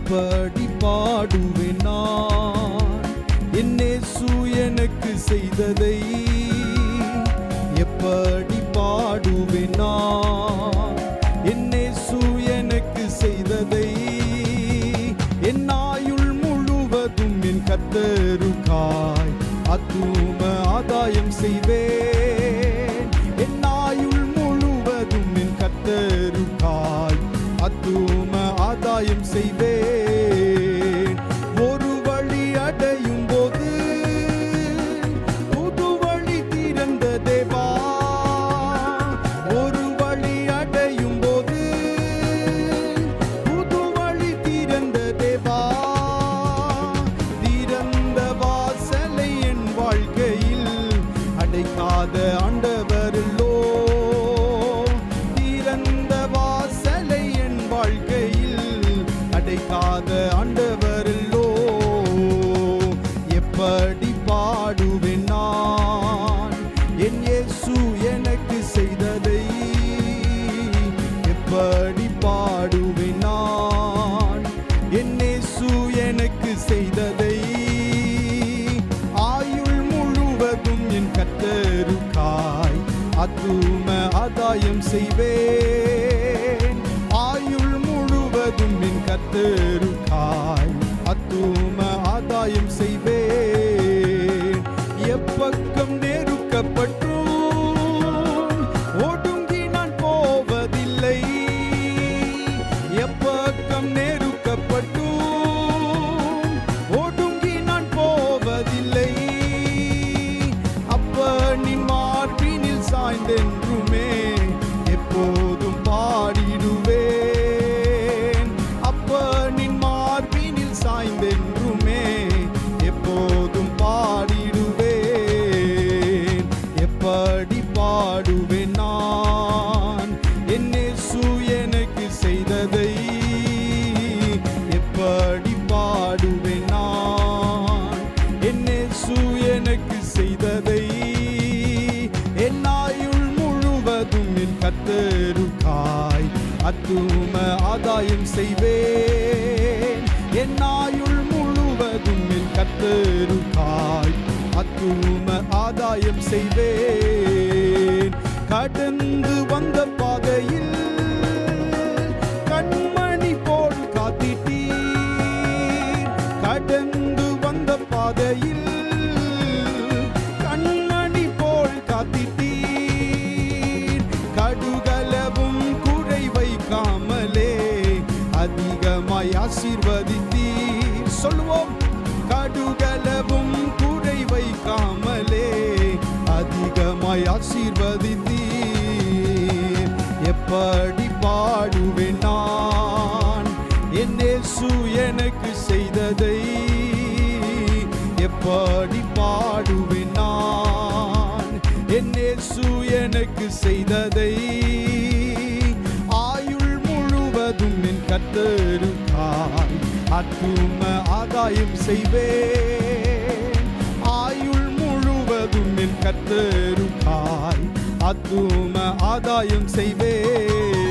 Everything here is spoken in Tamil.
எப்படி பாடுவேன் நான் என் இயேசு எனக்கு செய்ததை? எப்படி பாடுவேன் நான் என் இயேசு எனக்கு செய்ததை? என் ஆயுள் முழுவதும் என் கர்த்தருக்காய் ஆத்தும ஆதாயம் செய்வேன். என் ஆயுள் முழுவதும் என் கர்த்தருக்காய் ஆத்தும ஆதாயம் செய்வேன். ஒரு வழி அடையும் போது புது வழி திறந்த தேவா, ஒரு வழி அடையும் போது புது வழி திறந்த தேவா, திறந்த வாசலை என் வாழ்க்கையில் அடைக்காத ஆண்டவரல்லோ, திறந்த வாசலை என் வாழ்க்கையில் அடைக்காத ஆண்டவரல்லோ. எப்படி பாடுவேன் நான் என் இயேசு எனக்கு செய்ததை? எப்படி பாடுவேன் நான் என் இயேசு எனக்கு செய்ததை? ஆயுள் முழுவதும் என் கர்த்தருக்காய் ஆத்தும ஆதாயம் செய்வேன். ஆயுள் முழுவதும் என் கர்த்தருக்காய் ஆத்தும ஆதாயம் செய்வேன். எப்பக்கம் நெருக்கப்பட்டும் ஒடுங்கி நான் போவதில்லை. எப்பக்கம் நெருக்கப்பட்டும் ஒடுங்கி நான் போவதில்லை. அப்பனின் மார்பினில் சாய்ந்தென்றுமே எப்போதும் பாடிடுவேன். அப்பனின் மார்பினில் சாய்ந்தென்றுமே எப்போதும் பாடிடுவேன். எப்படி பாடுவேன் நான் என் இயேசு எனக்கு செய்ததை? எப்படி பாடுவேன் நான் என் இயேசு எனக்கு செய்ததை? என் ஆயுள் முழுவதும் என் கர்த்தருக்காய் ஆத்தும ஆதாயம் செய்வேன். என் ஆயுள் முழுவதும் என் கர்த்தருக்காய் ஆத்தும ஆதாயம் செய்வேன். கடந்து வந்த பாதையில் கண்மணி போல் காத்திட்டீர். கடந்து வந்த பாதையில் கண்மணி போல் காத்திட்டீர். கடுகளவும் குறை வைக்காமலே அதிகமாய் ஆசீர்வதித்தீர். சொல்லுவோம், கடுகளவும் குறை வைக்காமலே அதிகமாய் ஆசீர்வதித்தீர். எப்படி பாடுவேன் நான் என் இயேசு எனக்கு செய்ததை? எப்படி பாடுவேன் நான் என் இயேசு எனக்கு செய்ததை? ஆயுள் முழுவதும் என் கர்த்தருக்காய் ஆத்தும ஆதாயம் செய்வேன். ஆயுள் முழுவதும் என் கர்த்தருக்காய் ஆத்தும ஆதாயம் செய்வேன்.